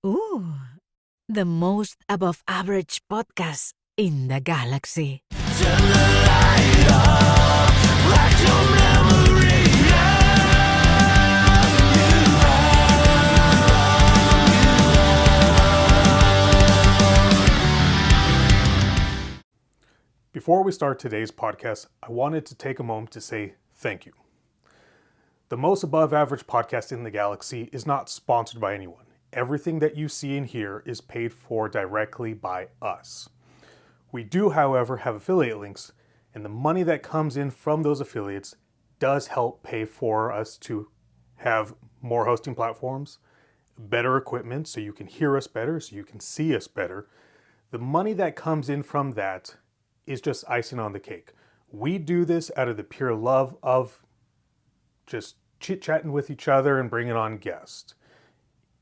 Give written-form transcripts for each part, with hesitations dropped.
Ooh, the most above average podcast in the galaxy. Turn the light off, like your memory Before we start today's podcast, I wanted to take a moment to say thank you. The most above average podcast in the galaxy is not sponsored by anyone. Everything that you see and hear is paid for directly by us. We do, however, have affiliate links, and the money that comes in from those affiliates does help pay for us to have more hosting platforms, better equipment so you can hear us better, so you can see us better. The money that comes in from that is just icing on the cake. We do this out of the pure love of just chit-chatting with each other and bringing on guests.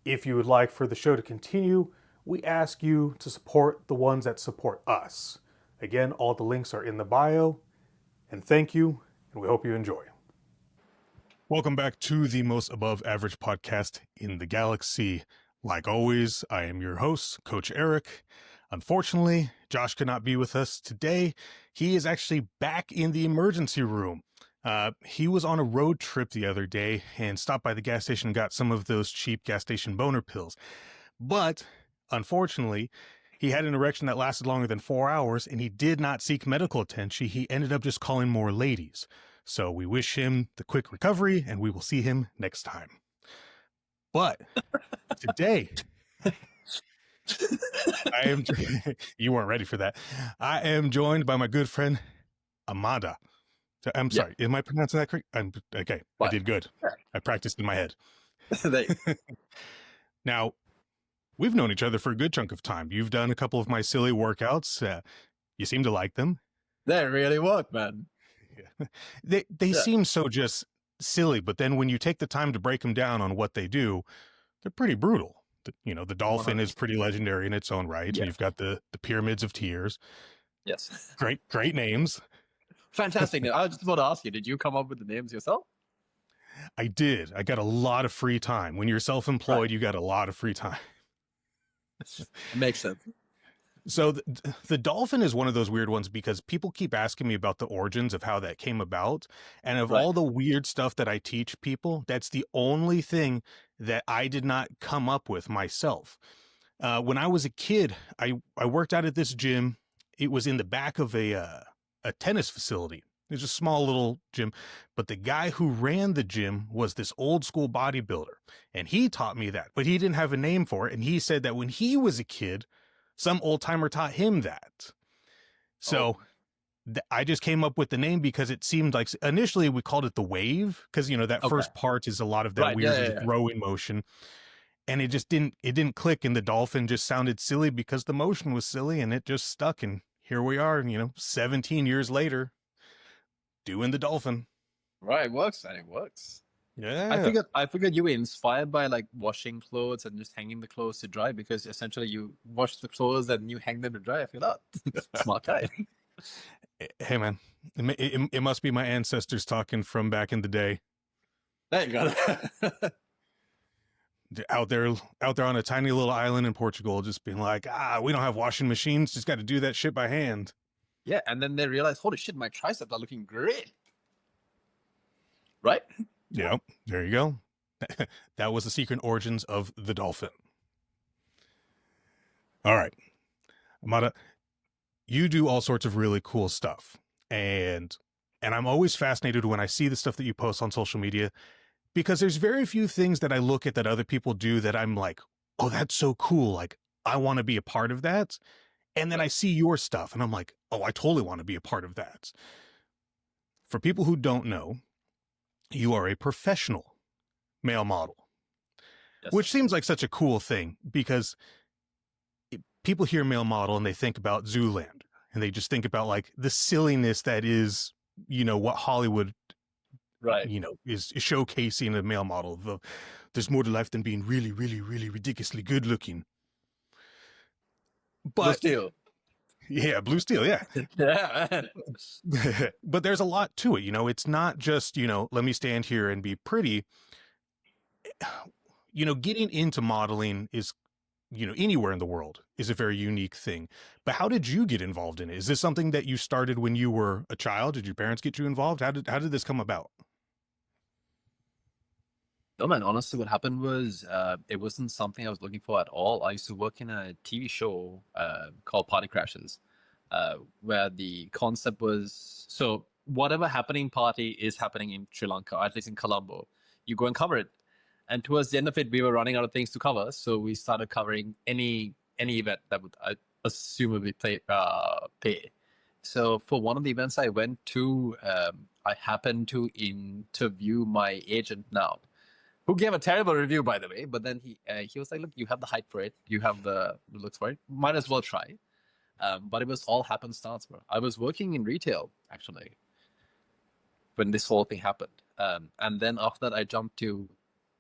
If you would like for the show to continue, we ask you to support the ones that support us. Again, all the links are in the bio. And thank you, and we hope you enjoy. Welcome back to the most above average podcast in the galaxy. Like always, I am your host, Coach Eric. Unfortunately, Josh could not be with us today. He is actually back in the emergency room. He was on a road trip the other day and stopped by the gas station and got some of those cheap gas station boner pills. But unfortunately, he had an erection that lasted longer than 4 hours and he did not seek medical attention. He ended up just calling more ladies. So we wish him the quick recovery and we will see him next time. But today, you weren't ready for that. I am joined by my good friend, Amandha. I'm sorry, am I pronouncing that correct? Okay, I did good. I practiced in my head. Now, we've known each other for a good chunk of time. You've done a couple of my silly workouts. You seem to like them. They really work, man. Yeah. They seem so just silly, but then when you take the time to break them down on what they do, they're pretty brutal. The dolphin 100%. is pretty legendary in its own right. Yeah. And you've got the pyramids of tears. Yes. Great names. Fantastic. I was just about to ask you, did you come up with the names yourself? I did. I got a lot of free time. When you're self-employed, right, you got a lot of free time. Makes sense. So the dolphin is one of those weird ones because people keep asking me about the origins of how that came about. And of all the weird stuff that I teach people, that's the only thing that I did not come up with myself. When I was a kid, I worked out at this gym. It was in the back of a tennis facility. It was a small little gym, but the guy who ran the gym was this old school bodybuilder, and he taught me that, but he didn't have a name for it. And he said that when he was a kid, some old timer taught him that. So I just came up with the name because it seemed like initially we called it the wave because, that first part is a lot of that weird rowing motion. And it just didn't click. And the dolphin just sounded silly because the motion was silly and it just stuck. And here we are, 17 years later, doing the dolphin. Right, it works, man. It works. Yeah. I figured you were inspired by like washing clothes and just hanging the clothes to dry because essentially you wash the clothes and you hang them to dry. I feel that. Smart guy. Hey man, it must be my ancestors talking from back in the day. There you go. Out there on a tiny little island in Portugal, just being like, we don't have washing machines, just got to do that shit by hand. Yeah, and then they realize, holy shit, my triceps are looking great. Right? Yeah, there you go. That was the secret origins of the dolphin. All right, Amandha, you do all sorts of really cool stuff, and I'm always fascinated when I see the stuff that you post on social media. Because there's very few things that I look at that other people do that I'm like, oh, that's so cool. Like, I want to be a part of that. And then I see your stuff and I'm like, oh, I totally want to be a part of that. For people who don't know, you are a professional male model, which seems like such a cool thing because people hear male model and they think about Zoolander and they just think about like the silliness that is, what Hollywood is showcasing a male model. There's more to life than being really, really, really ridiculously good looking. But Blue Steel. Yeah, Blue Steel, yeah. Yeah. But there's a lot to it, it's not just, let me stand here and be pretty. Getting into modeling is anywhere in the world is a very unique thing. But how did you get involved in it? Is this something that you started when you were a child? Did your parents get you involved? How did this come about? No, man, honestly, what happened was it wasn't something I was looking for at all. I used to work in a TV show called Party Crashes, where the concept was so whatever happening party is happening in Sri Lanka, or at least in Colombo, you go and cover it. And towards the end of it, we were running out of things to cover, so we started covering any event that would I assumably pay. So for one of the events I went to, I happened to interview my agent now, who gave a terrible review, by the way. But then he was like, "Look, you have the height for it. You have the looks for it. Might as well try." But it was all happenstance, bro. I was working in retail actually when this whole thing happened, and then after that, I jumped to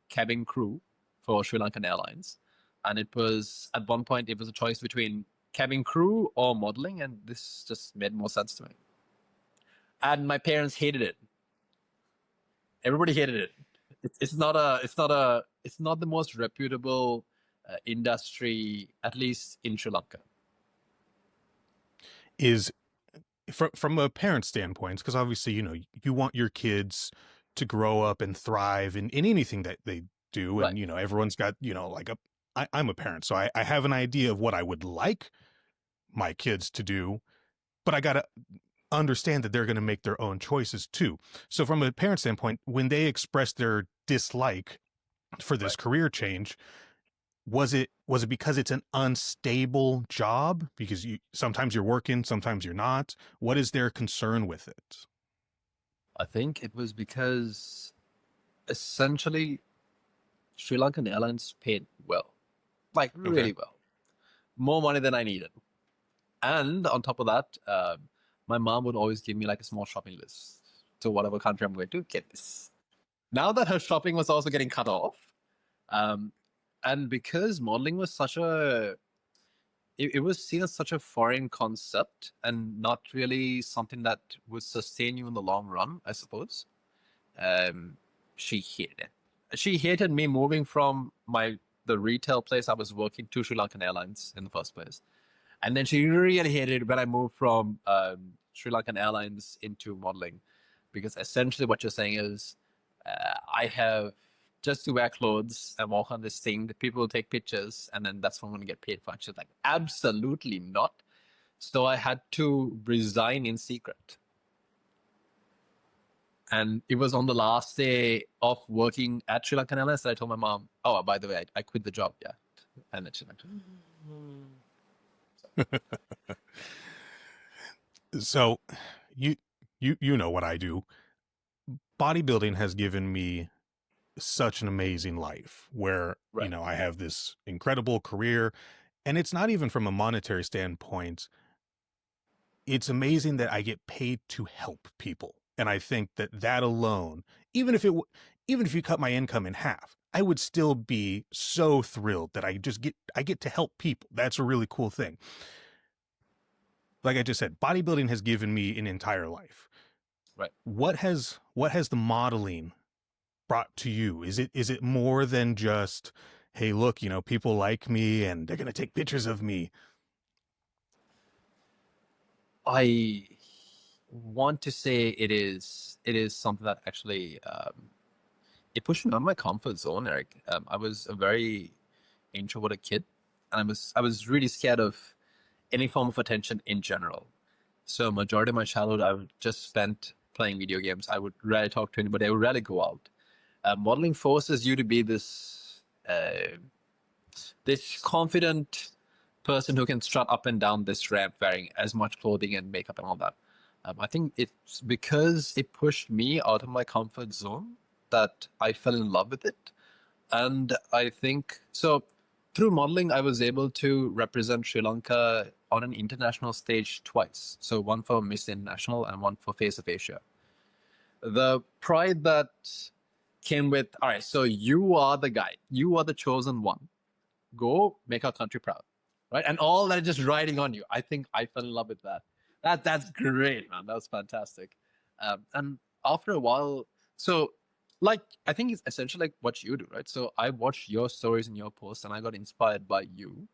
cabin crew for Sri Lankan Airlines, and it was at one point it was a choice between cabin crew or modeling, and this just made more sense to me. And my parents hated it. Everybody hated it. It's not the most reputable industry, at least in Sri Lanka. Is from a parent standpoint, because obviously, you want your kids to grow up and thrive in anything that they do. Right. And, everyone's got, I'm a parent, so I have an idea of what I would like my kids to do, but I got to understand that they're going to make their own choices too. So from a parent standpoint, when they express their dislike for this Right. career change, was it because it's an unstable job? Because sometimes you're working, sometimes you're not. What is their concern with it? I think it was because essentially Sri Lankan Airlines paid well, like really well, more money than I needed. And on top of that, my mom would always give me like a small shopping list to whatever country I'm going to get this. Now that her shopping was also getting cut off, um, and because modeling was it was seen as such a foreign concept and not really something that would sustain you in the long run, I suppose. Um, she hated it. She hated me moving from the retail place I was working to Sri Lankan Airlines in the first place. And then she really hated when I moved from Sri Lankan Airlines into modeling, because essentially what you're saying is, I have just to wear clothes and walk on this thing that people will take pictures, and then that's what I'm going to get paid for. And she's like, absolutely not. So I had to resign in secret. And it was on the last day of working at Sri Lankan Airlines that I told my mom, "Oh, by the way, I quit the job." Yeah, and then she's like, So you know what I do. Bodybuilding has given me such an amazing life where, Right. I have this incredible career, and it's not even from a monetary standpoint. It's amazing that I get paid to help people. And I think that alone, even if you cut my income in half, I would still be so thrilled that I get to help people. That's a really cool thing. Like I just said, bodybuilding has given me an entire life. Right. What has the modeling brought to you? Is it more than just, hey, look, people like me and they're going to take pictures of me? I want to say it is something that actually it pushed me out of my comfort zone, Eric. I was a very introverted kid, and I was really scared of any form of attention in general. So majority of my childhood I would just spent playing video games. I would rarely talk to anybody. I would rarely go out. Modeling forces you to be this confident person who can strut up and down this ramp wearing as much clothing and makeup and all that. I think it's because it pushed me out of my comfort zone that I fell in love with it. And I think so through modeling, I was able to represent Sri Lanka on an international stage twice. So one for Miss International and one for Face of Asia. The pride that came with, all right, so you are the guy, you are the chosen one. Go make our country proud, right? And all that just riding on you. I think I fell in love with that. That's great, man. That was fantastic. And after a while, so like I think it's essentially like what you do, right? So I watch your stories and your posts, and I got inspired by you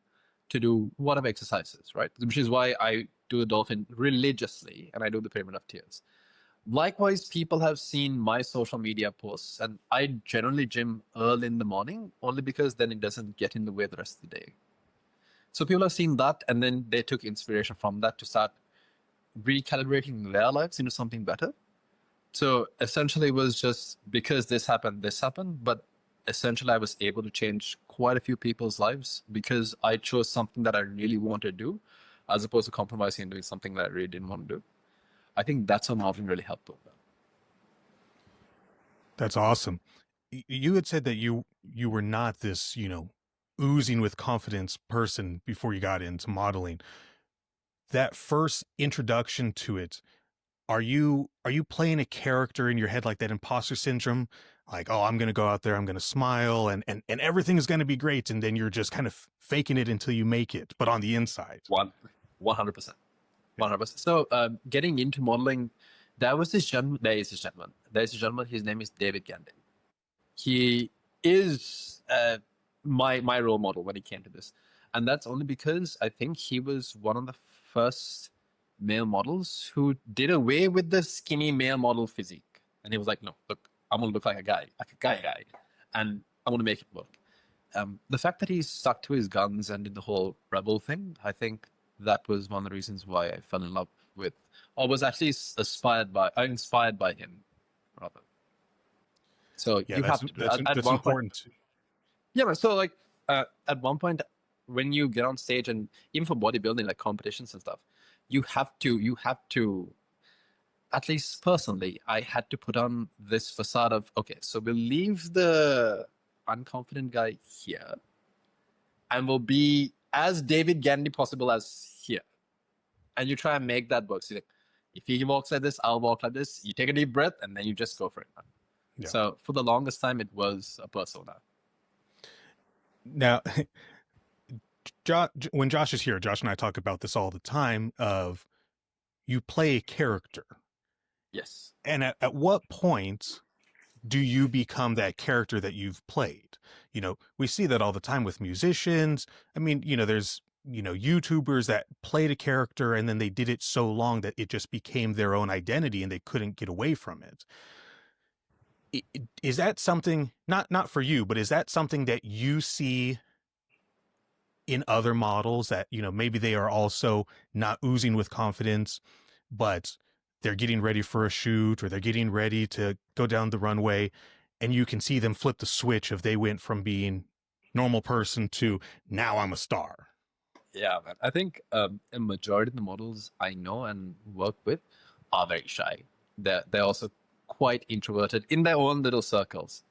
to do whatever exercises, right? Which is why I do the dolphin religiously, and I do the pyramid of tears. Likewise, people have seen my social media posts, and I generally gym early in the morning only because then it doesn't get in the way the rest of the day. So people have seen that, and then they took inspiration from that to start recalibrating their lives into something better. So essentially, it was just because this happened, but essentially, I was able to change quite a few people's lives because I chose something that I really wanted to do, as opposed to compromising and doing something that I really didn't want to do. I think that's how modeling really helped with that. That's awesome. You had said that you were not this, oozing with confidence person before you got into modeling. That first introduction to it, are you playing a character in your head like that imposter syndrome? Like, oh, I'm going to go out there, I'm going to smile and everything is going to be great. And then you're just kind of faking it until you make it, but on the inside. 100%. 100%. So getting into modeling, there is this gentleman, his name is David Gandhi. He is my role model when it came to this. And that's only because I think he was one of the first male models who did away with the skinny male model physique. And he was like, no, look, I'm going to look like a guy, and I'm going to make it work. The fact that he stuck to his guns and did the whole rebel thing, I think that was one of the reasons why I fell in love with, or was actually inspired by him, rather. So Yeah, you have to do that's at one important. point. Yeah, man. So like at one point, when you get on stage and even for bodybuilding, like competitions and stuff, you have to. At least personally, I had to put on this facade of, okay, so we'll leave the unconfident guy here, and we'll be as David Gandhi possible as here, and you try and make that work. So like, if he walks like this, I'll walk like this. You take a deep breath, and then you just go for it. Yeah. So for the longest time, it was a persona. Now, when Josh is here, Josh and I talk about this all the time of you play a character. Yes. And at what point do you become that character that you've played? We see that all the time with musicians. I mean, there's, YouTubers that played a character and then they did it so long that it just became their own identity and they couldn't get away from it. Is that something, not for you, but is that something that you see in other models that, maybe they are also not oozing with confidence, but they're getting ready for a shoot or they're getting ready to go down the runway and you can see them flip the switch if they went from being normal person to now I'm a star? Yeah, man. I think a majority of the models I know and work with are very shy. They're also quite introverted in their own little circles.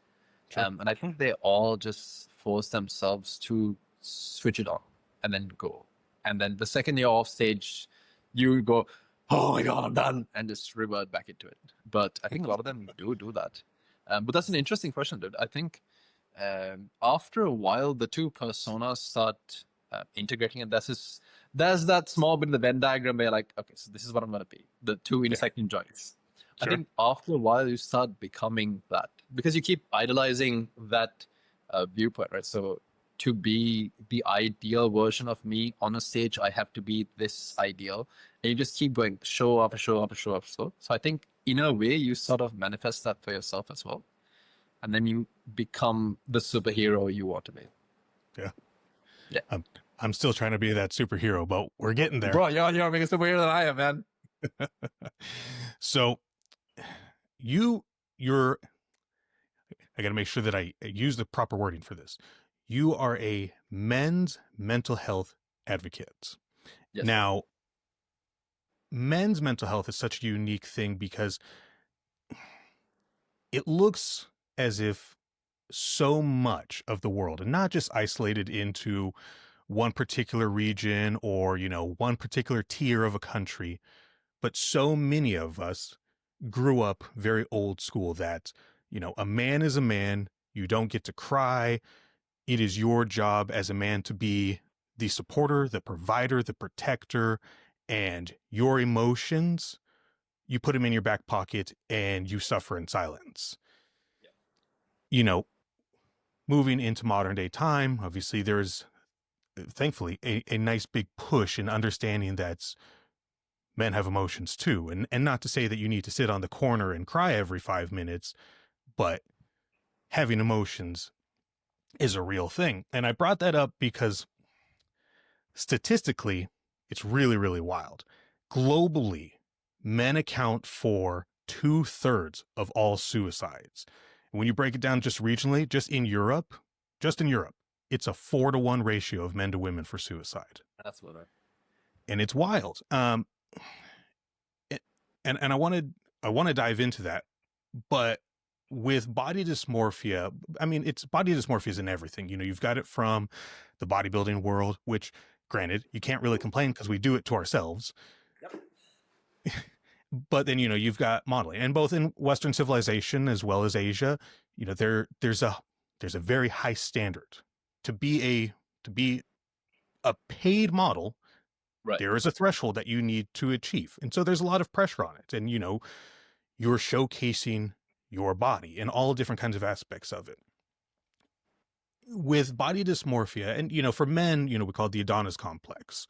Sure. And I think they all just force themselves to switch it on and then go. And then the second you're off stage, you go, oh my God, I'm done, and just revert back into it. But I think a lot of them do that. But that's an interesting question, dude. I think after a while, the two personas start integrating, and there's that small bit of the Venn diagram where you're like, okay, so this is what I'm going to be, the two intersecting joints. I Sure. think after a while, you start becoming that because you keep idolizing that viewpoint, right? So to be the ideal version of me on a stage, I have to be this ideal. And you just keep going show after show after show after show. So I think in a way, you sort of manifest that for yourself as well. And then you become the superhero you want to be. Yeah. Yeah. I'm still trying to be that superhero, but we're getting there. Bro, you're a bigger superhero than I am, man. So I got to make sure that I use the proper wording for this. You are a men's mental health advocate. Yes. Now, men's mental health is such a unique thing because it looks as if so much of the world, and not just isolated into one particular region or, one particular tier of a country, but so many of us grew up very old school that, a man is a man. You don't get to cry. It is your job as a man to be the supporter, the provider, the protector, and your emotions, you put them in your back pocket and you suffer in silence. Yeah. you know, moving into modern day time, obviously there's thankfully a nice big push in understanding that men have emotions too. And not to say that you need to sit on the corner and cry every 5 minutes, but having emotions is a real thing. And I brought that up because statistically, it's really, really wild. Globally, men account for 2/3 of all suicides. When you break it down just regionally, just in Europe, it's a 4-to-1 ratio of men to women for suicide. That's what And it's wild. And I want to dive into that, but with body dysmorphia, I mean, it's body dysmorphia is in everything. You've got it from the bodybuilding world, which granted, you can't really complain because we do it to ourselves. Yep. But then, you've got modeling, and both in Western civilization as well as Asia, there's a very high standard to be a paid model. Right. There is a threshold that you need to achieve. And so there's a lot of pressure on it. And, you're showcasing your body and all different kinds of aspects of it. With body dysmorphia, and, for men, we call it the Adonis complex,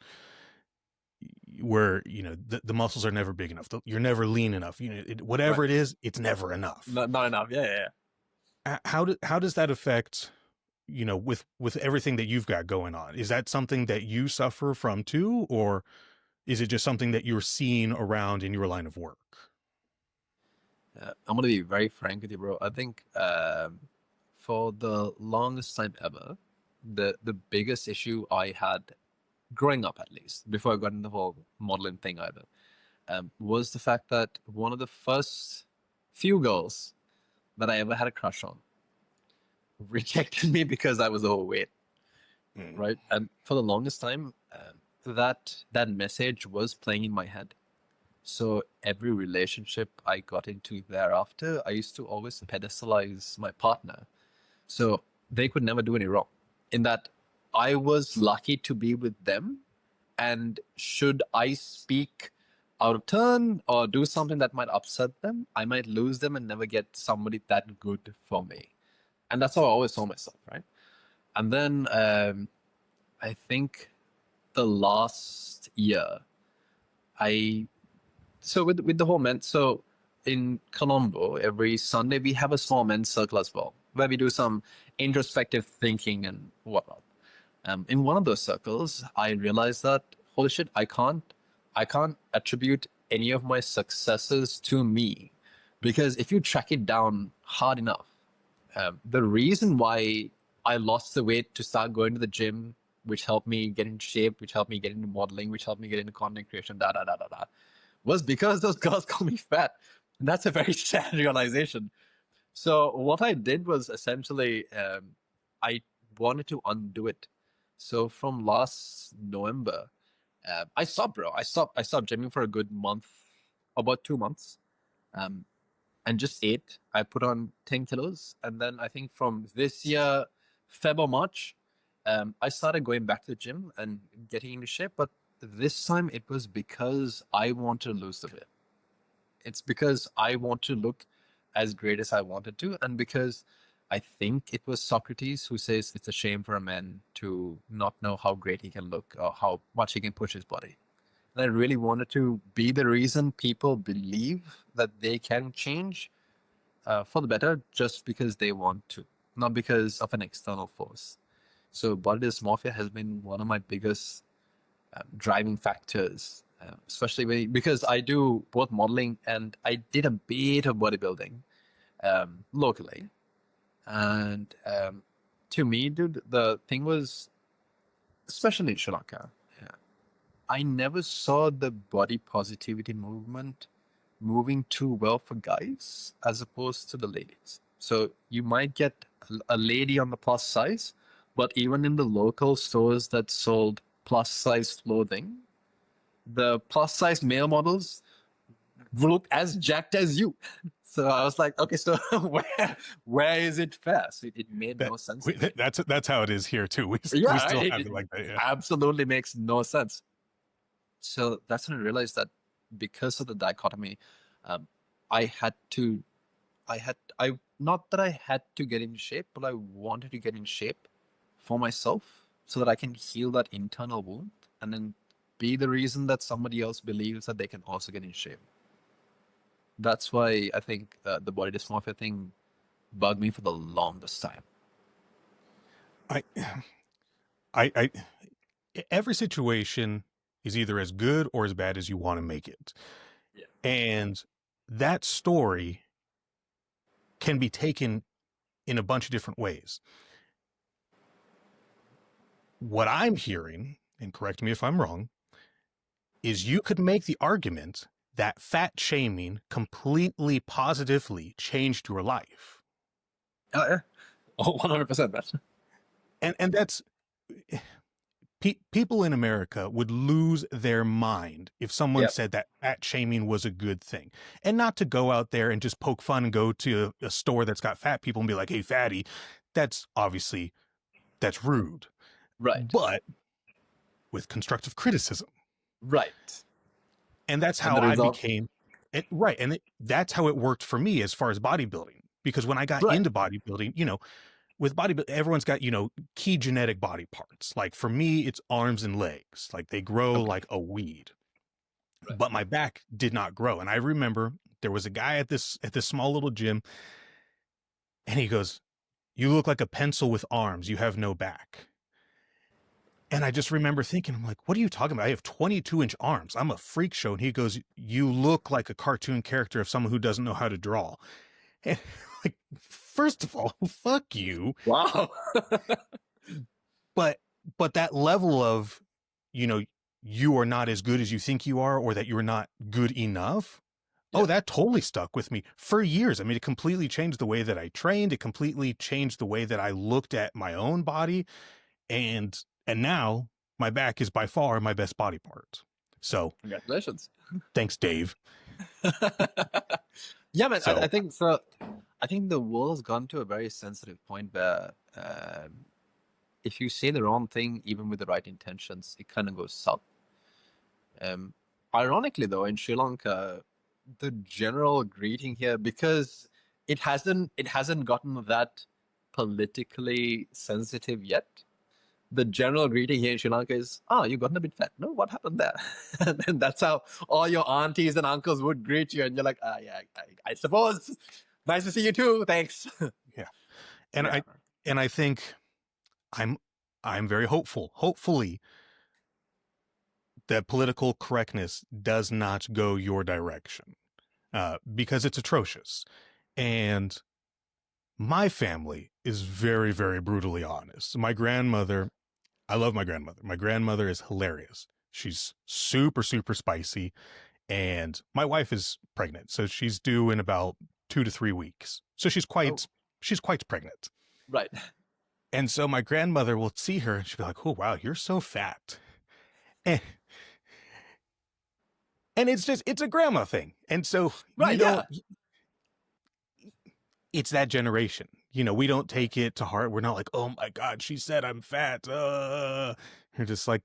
where, the muscles are never big enough. You're never lean enough. Whatever Right. it is, it's never enough. Not enough. Yeah. How does that affect, with everything that you've got going on? Is that something that you suffer from too, or is it just something that you're seeing around in your line of work? I'm gonna be very frank with you, bro. I think for the longest time ever, the biggest issue I had growing up, at least before I got into the whole modeling thing either, was the fact that one of the first few girls that I ever had a crush on rejected me because I was overweight. Right? And for the longest time, that message was playing in my head. So every relationship I got into thereafter, I used to always pedestalize my partner. So they could never do any wrong. In that I was lucky to be with them. And should I speak out of turn or do something that might upset them, I might lose them and never get somebody that good for me. And that's how I always saw myself, right? And then I think the last year, so with the whole men, so in Colombo, every Sunday we have a small men's circle as well, where we do some introspective thinking and whatnot. In one of those circles, I realized that holy shit, I can't attribute any of my successes to me, because if you track it down hard enough, the reason why I lost the weight to start going to the gym, which helped me get into shape, which helped me get into modeling, which helped me get into content creation, was because those girls called me fat. And that's a very sad realization. So what I did was essentially, I wanted to undo it. So from last November, I stopped, bro. I stopped gymming for a good month, about 2 months, and just ate. I put on 10 kilos. And then I think from this year, Feb or March, I started going back to the gym and getting into shape. But this time it was because I want to lose the weight. It's because I want to look as great as I wanted to, and because I think it was Socrates who says it's a shame for a man to not know how great he can look or how much he can push his body. And I really wanted to be the reason people believe that they can change for the better just because they want to, not because of an external force. So body dysmorphia has been one of my biggest driving factors, especially because I do both modeling and I did a bit of bodybuilding locally. And to me, dude, the thing was, especially in Sri Lanka, I never saw the body positivity movement moving too well for guys as opposed to the ladies. So you might get a lady on the plus size, but even in the local stores that sold plus size clothing, the plus size male models look as jacked as you. So I was like, okay, so where is it fair? So it made no sense. To me. That's how it is here too. We still have it like that. Yeah. Absolutely makes no sense. So that's when I realized that because of the dichotomy, I not that I had to get in shape, but I wanted to get in shape for myself so that I can heal that internal wound and then be the reason that somebody else believes that they can also get in shape. That's why I think the body dysmorphia thing bugged me for the longest time. I, I, every situation is either as good or as bad as you want to make it. Yeah. And that story can be taken in a bunch of different ways. What I'm hearing, and correct me if I'm wrong, is you could make the argument that fat shaming completely positively changed your life. Oh, yeah. Oh, 100%, man. And that's people in America would lose their mind if someone Yep. said that fat shaming was a good thing. And not to go out there and just poke fun and go to a store that's got fat people and be like, hey, fatty. That's obviously, that's rude. Right. But with constructive criticism. Right. And that's And how the I result. became it. Right. And that's how it worked for me as far as bodybuilding. Because when I got Right. into bodybuilding, with bodybuilding, everyone's got, key genetic body parts. Like for me, it's arms and legs. Like they grow Okay. like a weed. Right. But my back did not grow. And I remember there was a guy at this small little gym, and he goes, "You look like a pencil with arms. You have no back." And I just remember thinking, I'm like, what are you talking about? I have 22-inch arms. I'm a freak show. And he goes, you look like a cartoon character of someone who doesn't know how to draw. And like, first of all, fuck you. Wow. But that level of, you are not as good as you think you are, or that you're not good enough. Yeah. Oh, that totally stuck with me for years. I mean, it completely changed the way that I trained. It completely changed the way that I looked at my own body. And now my back is by far my best body part. So Congratulations. thanks, Dave. Yeah, man. So I think so. I think the world has gone to a very sensitive point where if you say the wrong thing, even with the right intentions, it kind of goes south. Um, Ironically, though, in Sri Lanka, the general greeting here, because it hasn't gotten that politically sensitive yet. The general greeting here in Sri Lanka is, "Oh, you've gotten a bit fat. No, what happened there?" And that's how all your aunties and uncles would greet you, and you're like, "Ah, yeah, I suppose. Nice to see you too. Thanks." yeah, and Yeah. I think I'm very hopeful. Hopefully, that political correctness does not go your direction, because it's atrocious. And my family is very, very brutally honest. My grandmother, I love my grandmother. My grandmother is hilarious. She's super, super spicy. And my wife is pregnant. So she's due in about 2 to 3 weeks. So she's Oh, quite pregnant. right. And so my grandmother will see her and she'll be like, oh, wow, you're so fat. And, it's a grandma thing. And so Right. Yeah. it's that generation. We don't take it to heart. We're not like, oh my God, she said I'm fat. You're just like,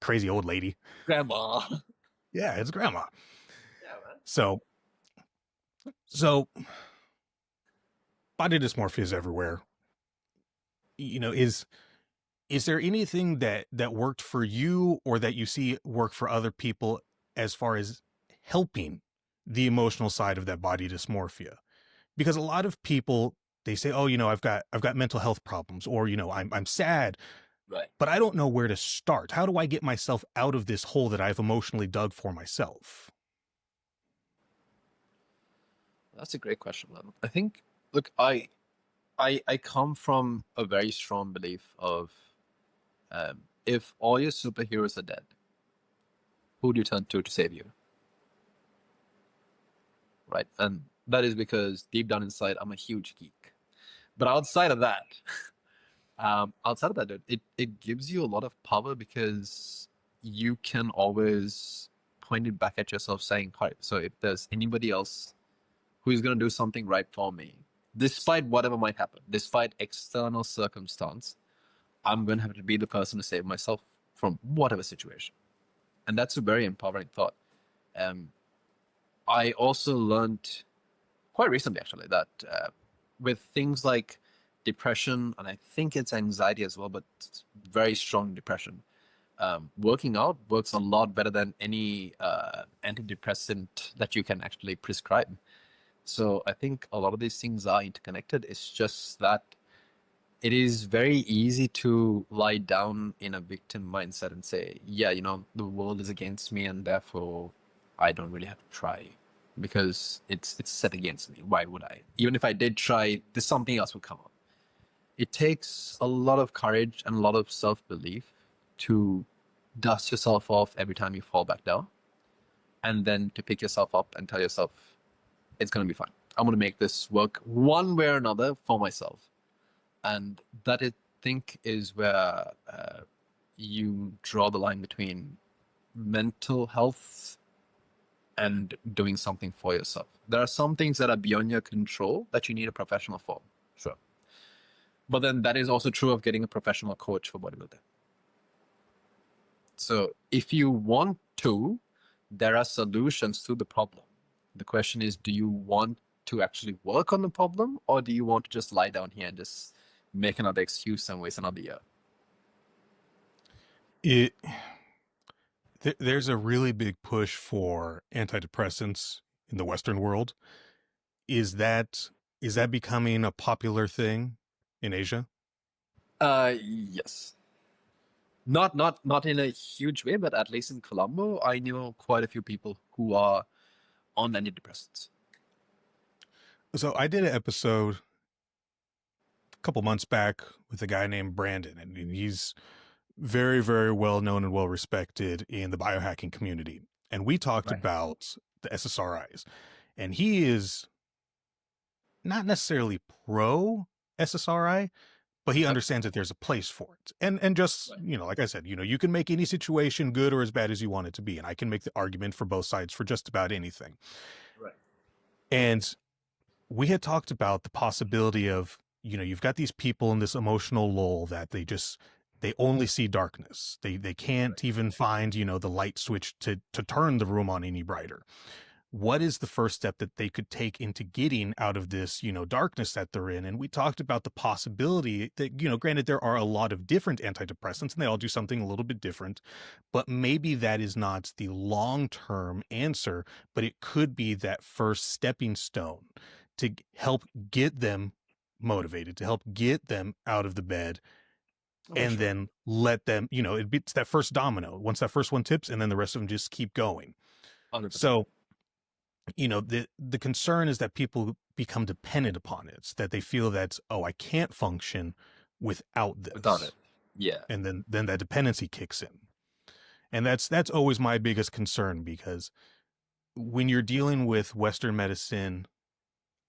crazy old lady. Grandma. Yeah, it's grandma. Yeah, man. So body dysmorphia is everywhere. Is there anything that worked for you or that you see work for other people as far as helping the emotional side of that body dysmorphia? Because a lot of people, they say, oh, I've got mental health problems, or, I'm sad, Right. but I don't know where to start. How do I get myself out of this hole that I've emotionally dug for myself? That's a great question, man. I think, look, I come from a very strong belief of if all your superheroes are dead, who do you turn to save you? Right? And that is because deep down inside, I'm a huge geek. But outside of that, dude, it gives you a lot of power because you can always point it back at yourself saying, all right, so if there's anybody else who's going to do something right for me, despite whatever might happen, despite external circumstance, I'm going to have to be the person to save myself from whatever situation. And that's a very empowering thought. I also learned quite recently actually that with things like depression, and I think it's anxiety as well, but very strong depression. Working out works a lot better than any antidepressant that you can actually prescribe. So I think a lot of these things are interconnected. It's just that it is very easy to lie down in a victim mindset and say, yeah, the world is against me and therefore I don't really have to try because it's set against me. Why would I? Even if I did try, there's something else would come up. It takes a lot of courage and a lot of self-belief to dust yourself off every time you fall back down, and then to pick yourself up and tell yourself, it's going to be fine. I'm going to make this work one way or another for myself. And that, I think, is where you draw the line between mental health and doing something for yourself. There are some things that are beyond your control that you need a professional for. Sure. But then that is also true of getting a professional coach for bodybuilding. So if you want to, there are solutions to the problem. The question is, do you want to actually work on the problem, or do you want to just lie down here and just make another excuse and waste another year? There's a really big push for antidepressants in the Western world. Is that becoming a popular thing in Asia? Yes. Not in a huge way, but at least in Colombo, I know quite a few people who are on antidepressants. So I did an episode a couple months back with a guy named Brandon, and he's very, very well known and well respected in the biohacking community. And we talked about the SSRIs, and he is not necessarily pro SSRI, but he understands that there's a place for it. And just, like I said, you can make any situation good or as bad as you want it to be. And I can make the argument for both sides for just about anything. Right. And we had talked about the possibility of, you've got these people in this emotional lull that they only see darkness. They can't even find, the light switch to turn the room on any brighter. What is the first step that they could take into getting out of this, darkness that they're in? And we talked about the possibility that, granted, there are a lot of different antidepressants and they all do something a little bit different, but maybe that is not the long-term answer, but it could be that first stepping stone to help get them motivated, to help get them out of the bed. And then let them, it's that first domino. Once that first one tips, and then the rest of them just keep going. 100%. So, the concern is that people become dependent upon it, that they feel that, I can't function without this. Without it. Yeah. And then that dependency kicks in. And that's always my biggest concern, because when you're dealing with Western medicine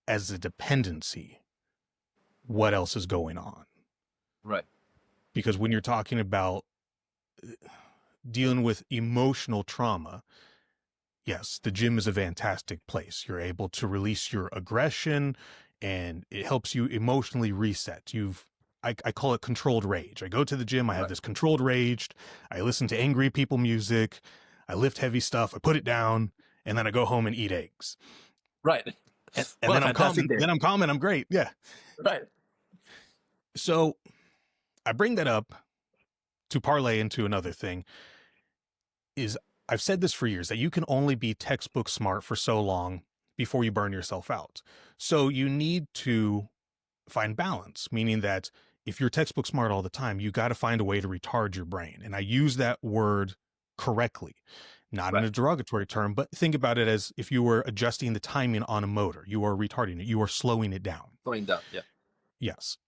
as a dependency, what else is going on? Right. Because when you're talking about dealing with emotional trauma, yes, the gym is a fantastic place. You're able to release your aggression and it helps you emotionally reset. I call it controlled rage. I go to the gym, I have this controlled rage. I listen to angry people music. I lift heavy stuff. I put it down, and then I go home and eat eggs. Right. And then I'm calm. Then I'm calm and I'm great. Yeah. Right. So I bring that up to parlay into another thing. Is I've said this for years, that you can only be textbook smart for so long before you burn yourself out. So you need to find balance, meaning that if you're textbook smart all the time, you got to find a way to retard your brain. And I use that word correctly, not in a derogatory term, but think about it as if you were adjusting the timing on a motor. You are retarding it. You are slowing it down. Slowing down, yeah. Yes.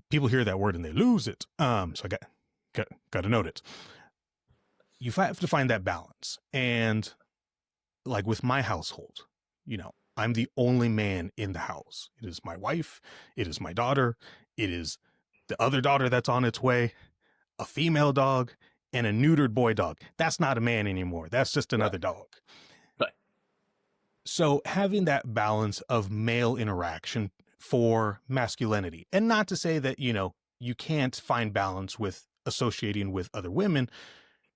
People hear that word and they lose it. So I got to note it. You have to find that balance. And like with my household, I'm the only man in the house. It is my wife. It is my daughter. It is the other daughter that's on its way, a female dog, and a neutered boy dog. That's not a man anymore. That's just another dog. Right. So having that balance of male interaction for masculinity, and not to say that, you can't find balance with associating with other women,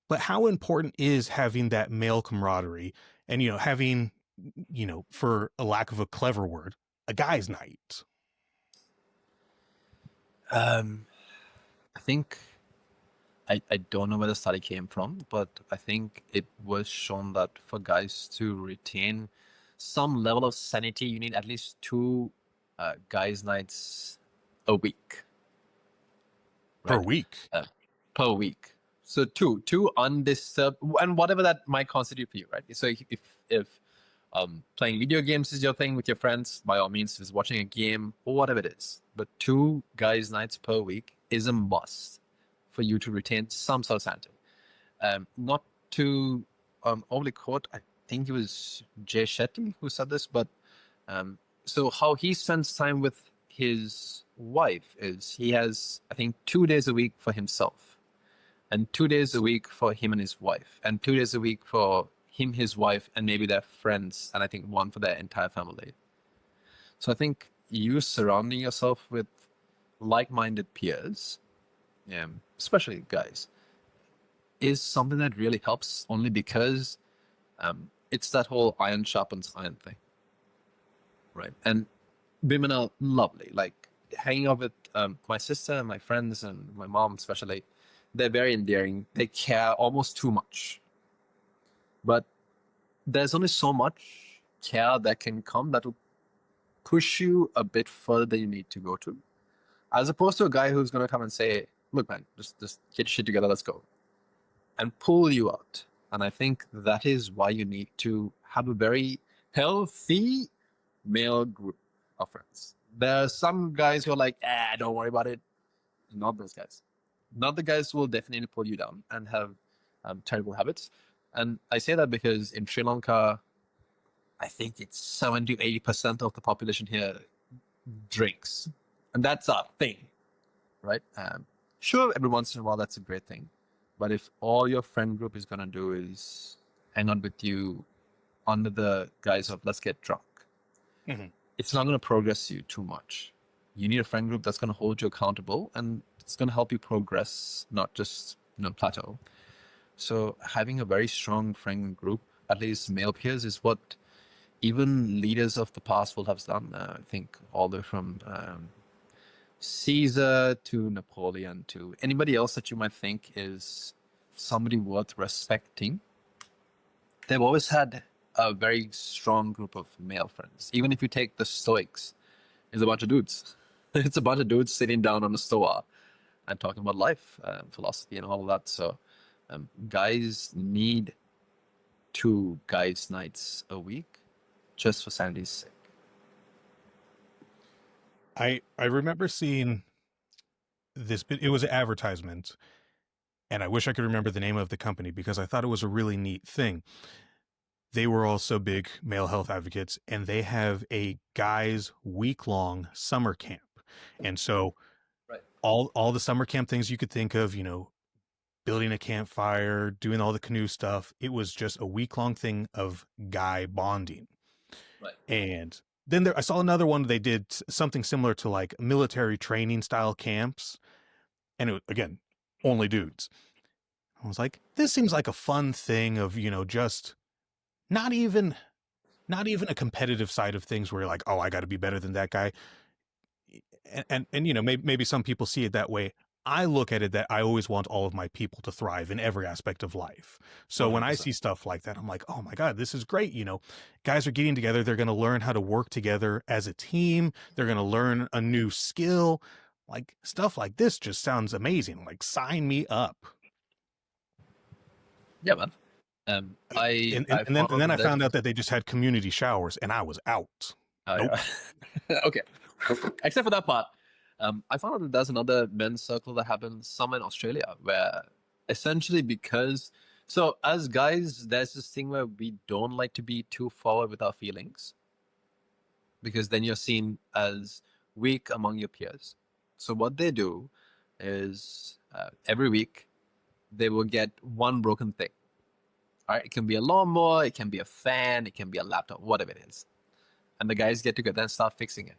but how important is having that male camaraderie and, having, for a lack of a clever word, a guy's night? I think I don't know where the study came from, but I think it was shown that for guys to retain some level of sanity, you need at least two guys' nights a week, Per right? week? Per week. So two undisturbed, and whatever that might constitute for you, right? So if playing video games is your thing with your friends, by all means, if it's watching a game or whatever it is, but two guys' nights per week is a must for you to retain some sort of sanity. Not to overly quote, I think it was Jay Shetty who said this, but so how he spends time with his wife is he has, I think, 2 days a week for himself, and 2 days a week for him and his wife, and 2 days a week for him, his wife, and maybe their friends, and I think one for their entire family. So I think you surrounding yourself with like-minded peers, especially guys, is something that really helps only because it's that whole iron sharpens iron thing, right? And women are lovely. Like hanging out with my sister and my friends and my mom especially, they're very endearing. They care almost too much. But there's only so much care that can come that will push you a bit further than you need to go to. As opposed to a guy who's going to come and say, look, man, just get your shit together, let's go. And pull you out. And I think that is why you need to have a very healthy male group of friends. There are some guys who are like, don't worry about it. Not those guys. Not the guys who will definitely pull you down and have terrible habits. And I say that because in Sri Lanka, I think it's 70 to 80% of the population here drinks. And that's a thing, right? Sure, every once in a while, that's a great thing. But if all your friend group is going to do is hang out with you under the guise of let's get drunk, it's not going to progress you too much. You need a friend group that's going to hold you accountable and it's going to help you progress, not just plateau. So having a very strong friend group, at least male peers, is what even leaders of the past will have done. I think all the way from Caesar to Napoleon to anybody else that you might think is somebody worth respecting. They've always had a very strong group of male friends. Even if you take the Stoics, it's a bunch of dudes. It's a bunch of dudes sitting down on a stoa and talking about life, philosophy, and all of that. So guys need 2 guys' nights a week just for sanity's sake. I remember seeing this, it was an advertisement, and I wish I could remember the name of the company because I thought it was a really neat thing. They were also big male health advocates, and they have a guys' week-long summer camp. And so Right. all the summer camp things you could think of, building a campfire, doing all the canoe stuff, it was just a week-long thing of guy bonding. Right. And then I saw another one. They did something similar to like military training style camps. And it was, again, only dudes. I was like, this seems like a fun thing of, just not even a competitive side of things where you're like, oh, I got to be better than that guy. And maybe some people see it that way. I look at it that I always want all of my people to thrive in every aspect of life. So when I 100%. see stuff like that, I'm like, oh my God, this is great. Guys are getting together. They're going to learn how to work together as a team. They're going to learn a new skill. Like stuff like this just sounds amazing. Like sign me up. Yeah, man. And followed then I that- found out that they just had community showers and I was out. Nope. Yeah. Okay. Except for that part. I found out that there's another men's circle that happens somewhere in Australia where essentially so as guys, there's this thing where we don't like to be too forward with our feelings because then you're seen as weak among your peers. So what they do is every week they will get one broken thing. All right, it can be a lawnmower, it can be a fan, it can be a laptop, whatever it is. And the guys get together and start fixing it.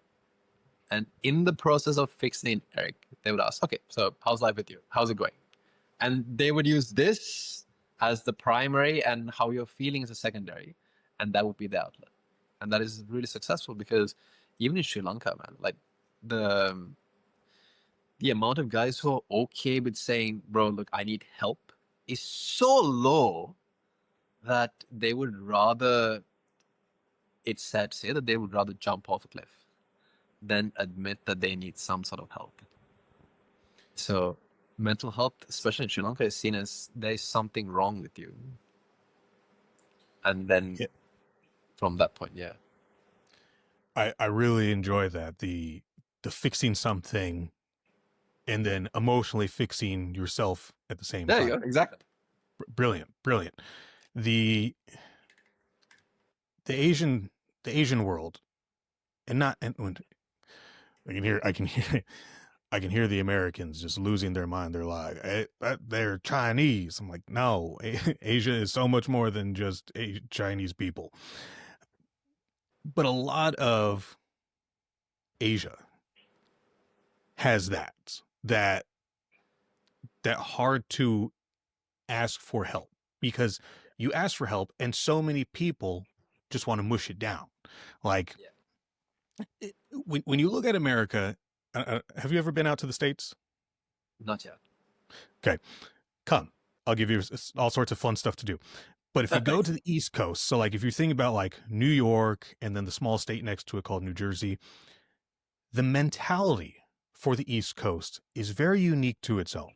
And in the process of fixing Eric, they would ask, okay, so how's life with you? How's it going? And they would use this as the primary and how you're feeling as a secondary. And that would be the outlet. And that is really successful because even in Sri Lanka, man, like the the amount of guys who are okay with saying, "Bro, look, I need help," is so low that they would rather. It's sad to say that they would rather jump off a cliff than admit that they need some sort of help. So mental health, especially in Sri Lanka, is seen as there's something wrong with you. And then Yeah. from that point, yeah. I really enjoy that. The fixing something and then emotionally fixing yourself at the same There time. you go, exactly. Brilliant. The Asian world, and not and when I can hear the Americans just losing their mind. They're like, they're Chinese. I'm like, no, Asia is so much more than just Chinese people. But a lot of Asia has that hard to ask for help, because you ask for help and so many people just want to mush it down. Like, when you look at America, have you ever been out to the States? Not yet. Okay, come. I'll give you all sorts of fun stuff to do. But if you go to the East Coast, so like if you think about like New York and then the small state next to it called New Jersey, the mentality for the East Coast is very unique to its own.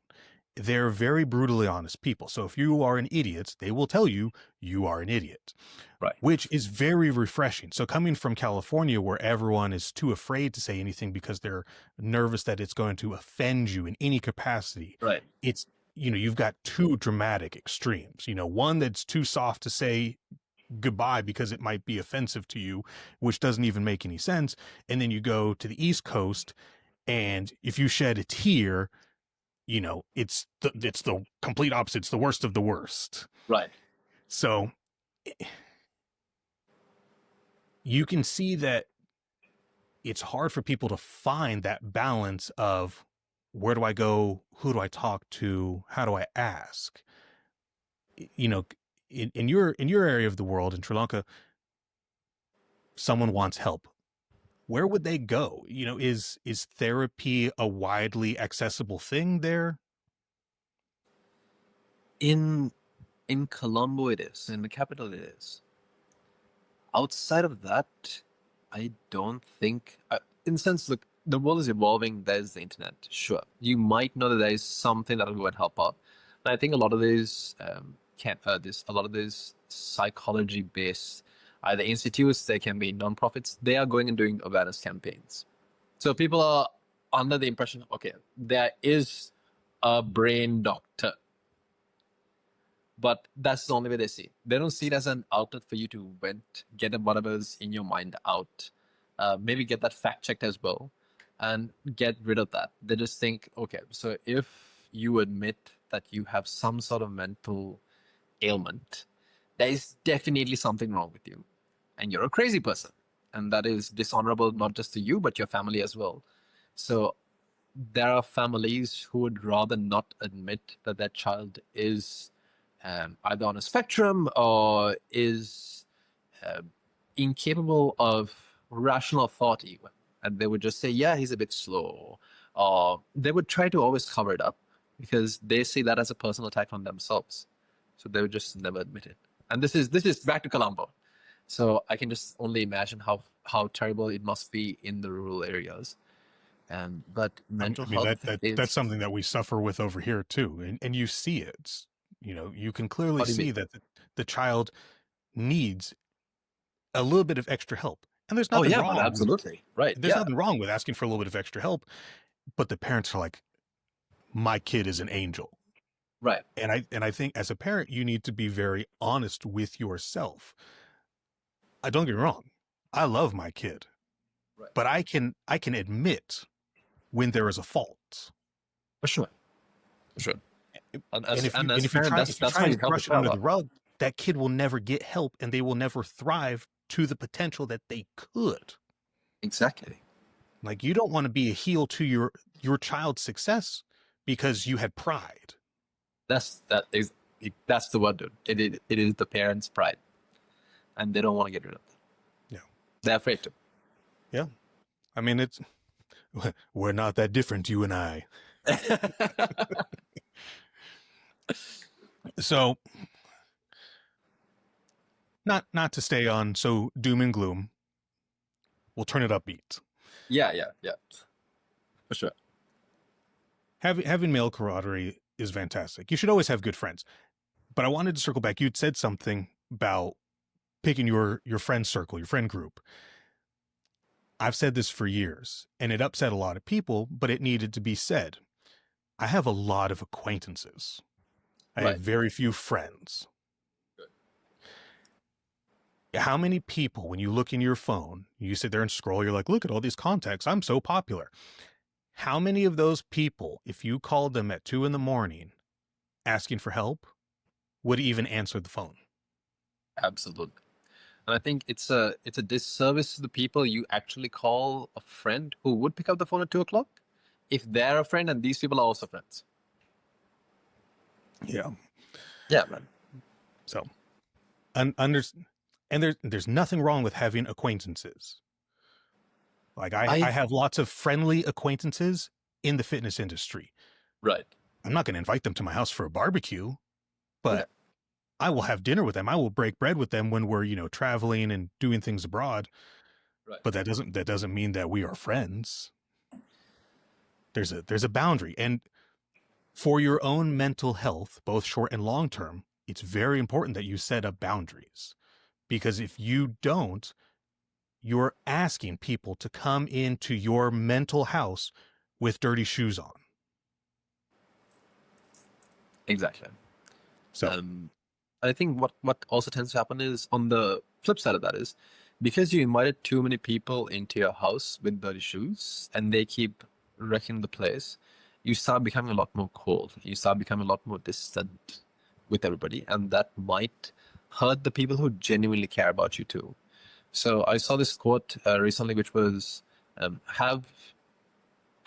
They're very brutally honest people. So if you are an idiot, they will tell you you are an idiot. Right. Which is very refreshing. So coming from California, where everyone is too afraid to say anything because they're nervous that it's going to offend you in any capacity. Right. It's, you've got two dramatic extremes. One that's too soft to say goodbye because it might be offensive to you, which doesn't even make any sense. And then you go to the East Coast, and if you shed a tear, it's the complete opposite. It's the worst of the worst. Right. So you can see that it's hard for people to find that balance of where do I go? Who do I talk to? How do I ask? In your area of the world, in Sri Lanka, someone wants help. Where would they go? Is therapy a widely accessible thing there? In Colombo it is. In the capital it is. Outside of that, I don't think. In the sense, look, the world is evolving. There's the internet. Sure, you might know that there is something that will go and help out. And I think a lot of these a lot of these psychology-based either institutes, they can be non-profits. They are going and doing awareness campaigns. So people are under the impression, okay, there is a brain doctor, but that's the only way they see it. They don't see it as an outlet for you to vent, get whatever's in your mind out, maybe get that fact checked as well, and get rid of that. They just think, okay, so if you admit that you have some sort of mental ailment, there is definitely something wrong with you, and you're a crazy person, and that is dishonorable not just to you but your family as well. So there are families who would rather not admit that their child is either on a spectrum or is uh, incapable of rational thought even. And they would just say, yeah, he's a bit slow. Or they would try to always cover it up because they see that as a personal attack on themselves. So they would just never admit it. And this is back to Colombo. So I can just only imagine how terrible it must be in the rural areas. But mental health that's something that we suffer with over here too, and you see it. You can clearly see that the child needs a little bit of extra help, and there's nothing wrong. Absolutely right. There's nothing wrong with asking for a little bit of extra help, but the parents are like, "My kid is an angel," right? And I think as a parent, you need to be very honest with yourself. I don't get me wrong, I love my kid, right. But I can admit when there is a fault. For sure. And if you try and brush it under the rug, that kid will never get help, and they will never thrive to the potential that they could. Exactly. Like, you don't want to be a heel to your child's success because you had pride. That's the word, dude. It is the parents' pride, and they don't want to get rid of it. Yeah, they're afraid to. Yeah, I mean, we're not that different, you and I. So, not to stay on so doom and gloom, we'll turn it upbeat. Yeah, for sure. Having male camaraderie is fantastic. You should always have good friends. But I wanted to circle back. You'd said something about picking your friend circle, your friend group. I've said this for years, and it upset a lot of people, but it needed to be said. I have a lot of acquaintances. I have very few friends. How many people, when you look in your phone, you sit there and scroll, you're like, look at all these contacts. I'm so popular. How many of those people, if you called them at 2 a.m. asking for help, would even answer the phone? Absolutely. And I think it's a disservice to the people you actually call a friend who would pick up the phone at 2 o'clock if they're a friend and these people are also friends. Yeah. Yeah, man. So, and there's nothing wrong with having acquaintances. Like I have lots of friendly acquaintances in the fitness industry. Right. I'm not going to invite them to my house for a barbecue, but I will have dinner with them. I will break bread with them when we're, traveling and doing things abroad. Right. But that doesn't mean that we are friends. There's a boundary. And for your own mental health, both short and long term, it's very important that you set up boundaries. Because if you don't, you're asking people to come into your mental house with dirty shoes on. Exactly. So I think what also tends to happen is, on the flip side of that, is because you invited too many people into your house with dirty shoes and they keep wrecking the place, you start becoming a lot more cold. You start becoming a lot more distant with everybody, and that might hurt the people who genuinely care about you too. So I saw this quote recently, which was, have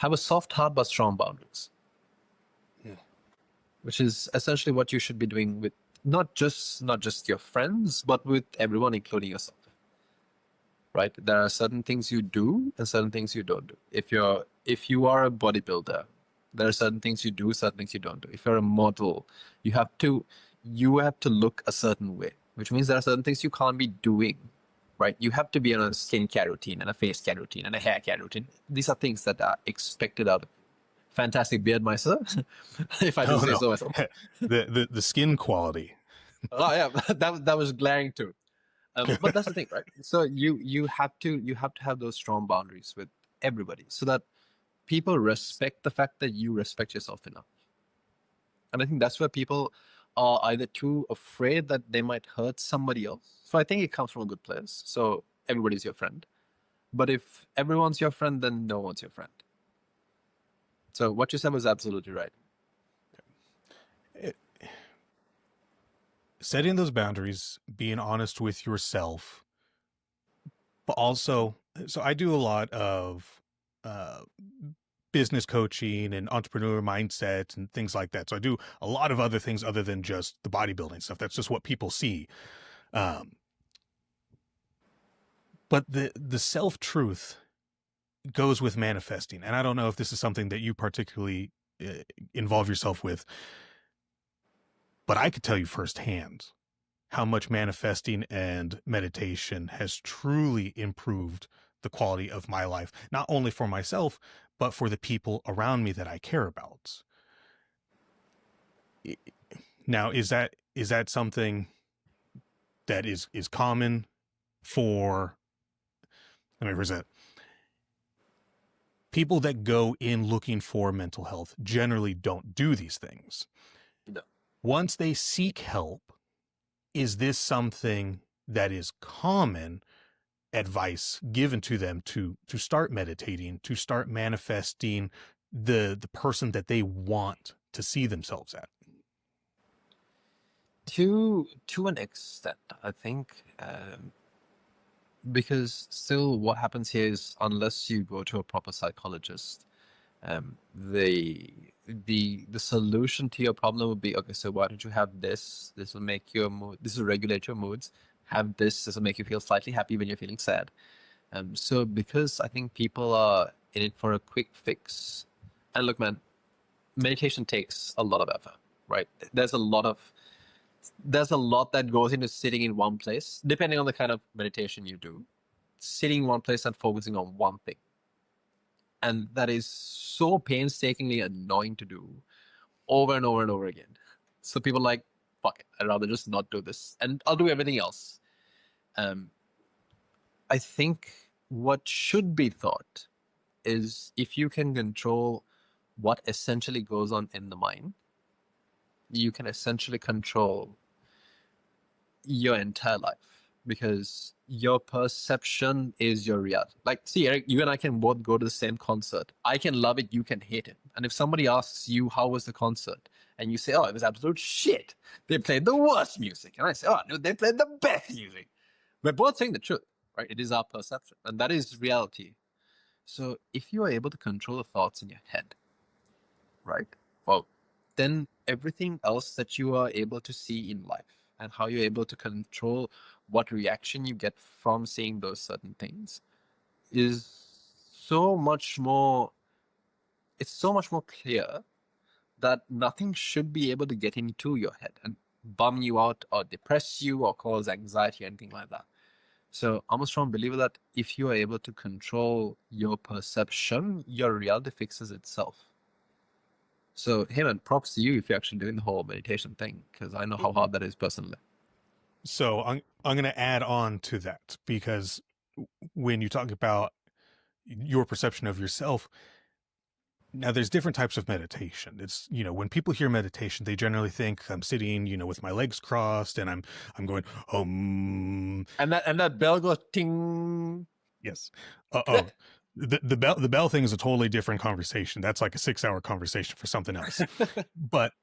a soft heart but strong boundaries. Which is essentially what you should be doing with not just your friends, but with everyone, including yourself. Right? There are certain things you do and certain things you don't do. If you are a bodybuilder, there are certain things you do, certain things you don't do. If you're a model, you have to look a certain way, which means there are certain things you can't be doing. Right? You have to be on a skincare routine and a face care routine and a hair care routine. These are things that are expected out of you. Fantastic beard, my sir. If I do say so myself. the skin quality. Oh yeah, that was glaring too. But that's the thing, right? So you have to have those strong boundaries with everybody, so that people respect the fact that you respect yourself enough. And I think that's where people are either too afraid that they might hurt somebody else. So I think it comes from a good place. So everybody's your friend. But if everyone's your friend, then no one's your friend. So what you said was absolutely right. Setting those boundaries, being honest with yourself, but also, so I do a lot of business coaching and entrepreneur mindset and things like that. So I do a lot of other things other than just the bodybuilding stuff. That's just what people see. But the self-truth goes with manifesting. And I don't know if this is something that you particularly involve yourself with, but I could tell you firsthand how much manifesting and meditation has truly improved the quality of my life, not only for myself, but for the people around me that I care about. Now, is that something that is common for, let me present, people that go in looking for mental health generally don't do these things. No. Once they seek help, is this something that is common advice given to them to start meditating, to start manifesting the person that they want to see themselves at? To an extent, I think, because still what happens here is, unless you go to a proper psychologist, the solution to your problem would be, okay, so why don't you have this? This will regulate your moods. Have this will make you feel slightly happy when you're feeling sad. So because I think people are in it for a quick fix, and look, man, meditation takes a lot of effort, right? There's a lot that goes into sitting in one place, depending on the kind of meditation you do. Sitting in one place and focusing on one thing. And that is so painstakingly annoying to do over and over and over again. So people are like, fuck it, I'd rather just not do this. And I'll do everything else. Um, I think what should be thought is if you can control what essentially goes on in the mind, you can essentially control your entire life because your perception is your reality. Like, see, Eric, you and I can both go to the same concert. I can love it, you can hate it. And if somebody asks you, how was the concert? And you say, oh, it was absolute shit. They played the worst music. And I say, oh, no, they played the best music. We're both saying the truth, right? It is our perception. And that is reality. So if you are able to control the thoughts in your head, right? Well, then everything else that you are able to see in life and how you're able to control what reaction you get from seeing those certain things is so much more, it's so much more clear that nothing should be able to get into your head and bum you out or depress you or cause anxiety or anything like that. So I'm a strong believer that if you are able to control your perception, your reality fixes itself. So, hey man, props to you if you're actually doing the whole meditation thing, because I know how hard that is personally. So I'm going to add on to that because when you talk about your perception of yourself, now there's different types of meditation. It's, when people hear meditation, they generally think I'm sitting, with my legs crossed and I'm going, And that bell goes ting. yes. Oh, the bell thing is a totally different conversation. That's like a 6-hour conversation for something else. But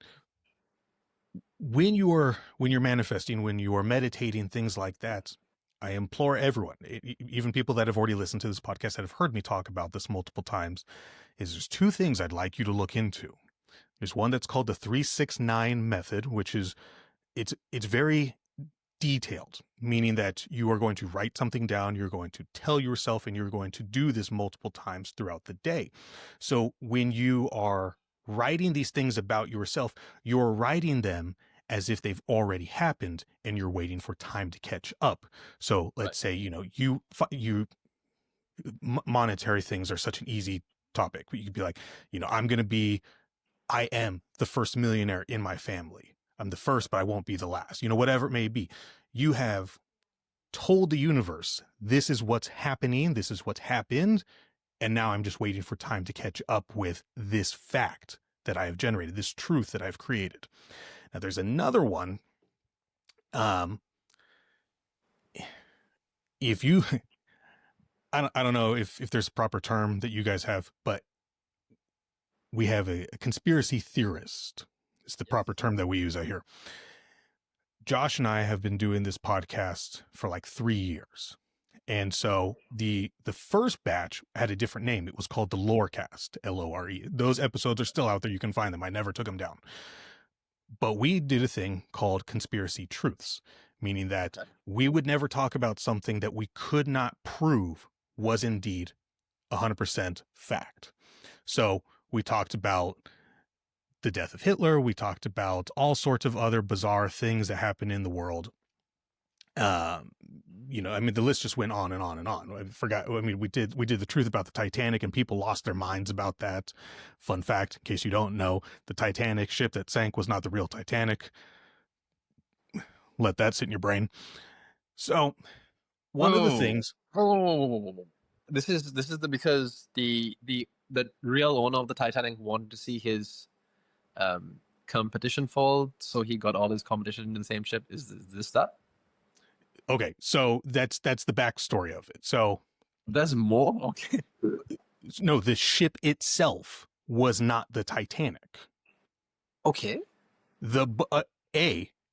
when you're manifesting, when you are meditating, things like that, I implore everyone, even people that have already listened to this podcast that have heard me talk about this multiple times, is there's 2 things I'd like you to look into. There's one that's called the 369 method, which is it's very detailed, meaning that you are going to write something down, you're going to tell yourself, and you're going to do this multiple times throughout the day. So when you are writing these things about yourself, you're writing them as if they've already happened and you're waiting for time to catch up. So let's say, monetary things are such an easy topic. You could be like, I am the first millionaire in my family. I'm the first, but I won't be the last, whatever it may be. You have told the universe, this is what's happening. This is what's happened. And now I'm just waiting for time to catch up with this fact that I have generated, this truth that I've created. Now there's another one. If you, I don't know if there's a proper term that you guys have, but we have a conspiracy theorist. It's the proper term that we use out here. Josh and I have been doing this podcast for like 3 years. And so the first batch had a different name. It was called the Lorecast, Lore. Those episodes are still out there. You can find them. I never took them down. But we did a thing called conspiracy truths, meaning that we would never talk about something that we could not prove was indeed 100% fact. So we talked about the death of Hitler. We talked about all sorts of other bizarre things that happen in the world. The list just went on and on and on. I forgot. We did the truth about the Titanic, and people lost their minds about that. Fun fact, in case you don't know, the Titanic ship that sank was not the real Titanic. Let that sit in your brain. So one of the things. This is because the real owner of the Titanic wanted to see his competition fall, so he got all his competition in the same ship. Is this that? Okay, so that's the backstory of it. So there's more. Okay. No, the ship itself was not the Titanic. Okay. The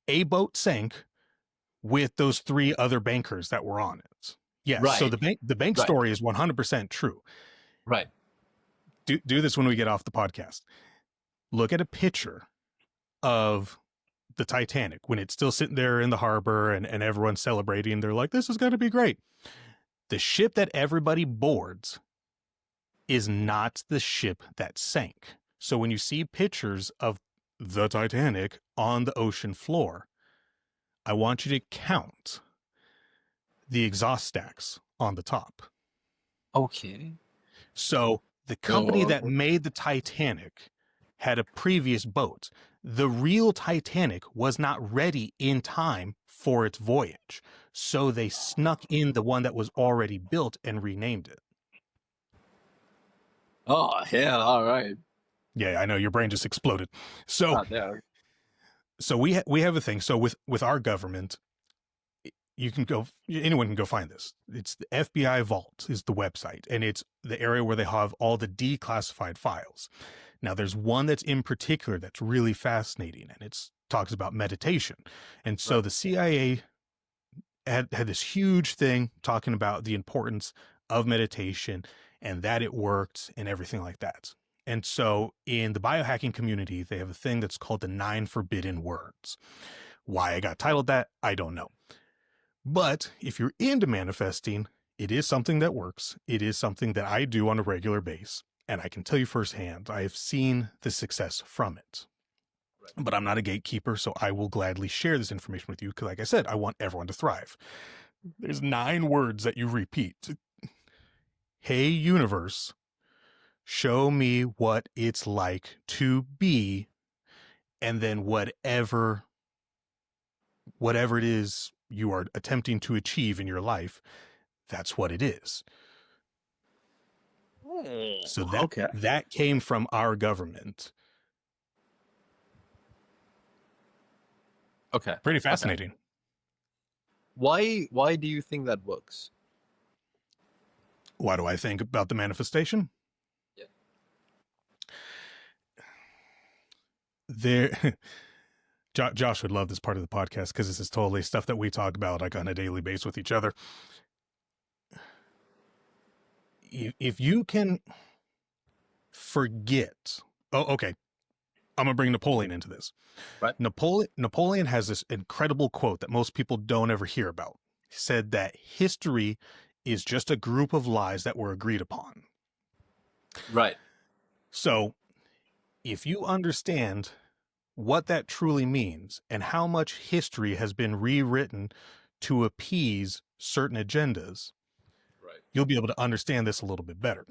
a boat sank with those 3 other bankers that were on it. Yes. Right. So the bank story is 100% true. Right. Do this when we get off the podcast. Look at a picture of the Titanic when it's still sitting there in the harbor and everyone's celebrating. They're like, this is going to be great. The ship that everybody boards is not the ship that sank. So when you see pictures of the Titanic on the ocean floor, I want you to count the exhaust stacks on the top. Okay. So the company that made the Titanic had a previous boat. The real Titanic was not ready in time for its voyage. So they snuck in the one that was already built and renamed it. Oh, yeah, all right. Yeah, I know your brain just exploded. So Ah, there. so we have a thing. So with our government, you can go, anyone can go find this. It's the FBI Vault is the website, and it's the area where they have all the declassified files. Now, there's one that's in particular that's really fascinating, and it's talks about meditation. And so Right. the CIA had this huge thing talking about the importance of meditation and that it worked and everything like that. And so in the biohacking community, they have a thing that's called the 9 Forbidden Words. Why I got titled that, I don't know. But if you're into manifesting, it is something that works. It is something that I do on a regular basis. And I can tell you firsthand, I have seen the success from it. Right. But I'm not a gatekeeper, so I will gladly share this information with you because, like I said, I want everyone to thrive. There's 9 words that you repeat. Hey, universe, show me what it's like to be, and then whatever it is you are attempting to achieve in your life, that's what it is. So that came from our government. Okay. Pretty fascinating. Why do you think that works? Why do I think about the manifestation? Yeah. There, Josh would love this part of the podcast because this is totally stuff that we talk about like on a daily basis with each other. If you can forget, okay, I'm gonna bring Napoleon into this. Right. Napoleon has this incredible quote that most people don't ever hear about. He said that history is just a group of lies that were agreed upon. Right. So if you understand what that truly means and how much history has been rewritten to appease certain agendas, Right. you'll be able to understand this a little bit better.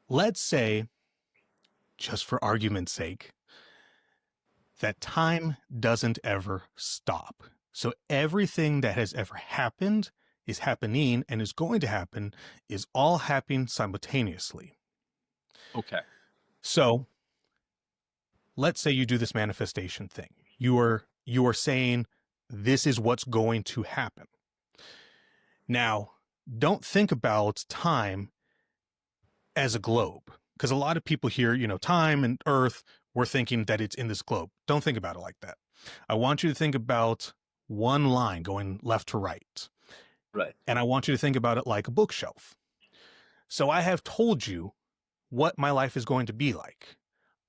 Let's say, just for argument's sake, that time doesn't ever stop. So everything that has ever happened, is happening, and is going to happen is all happening simultaneously. Okay. So let's say you do this manifestation thing. You are saying this is what's going to happen. Now, don't think about time as a globe, because a lot of people hear, time and Earth, we're thinking that it's in this globe. Don't think about it like that. I want you to think about one line going left to right. Right. And I want you to think about it like a bookshelf. So I have told you what my life is going to be like.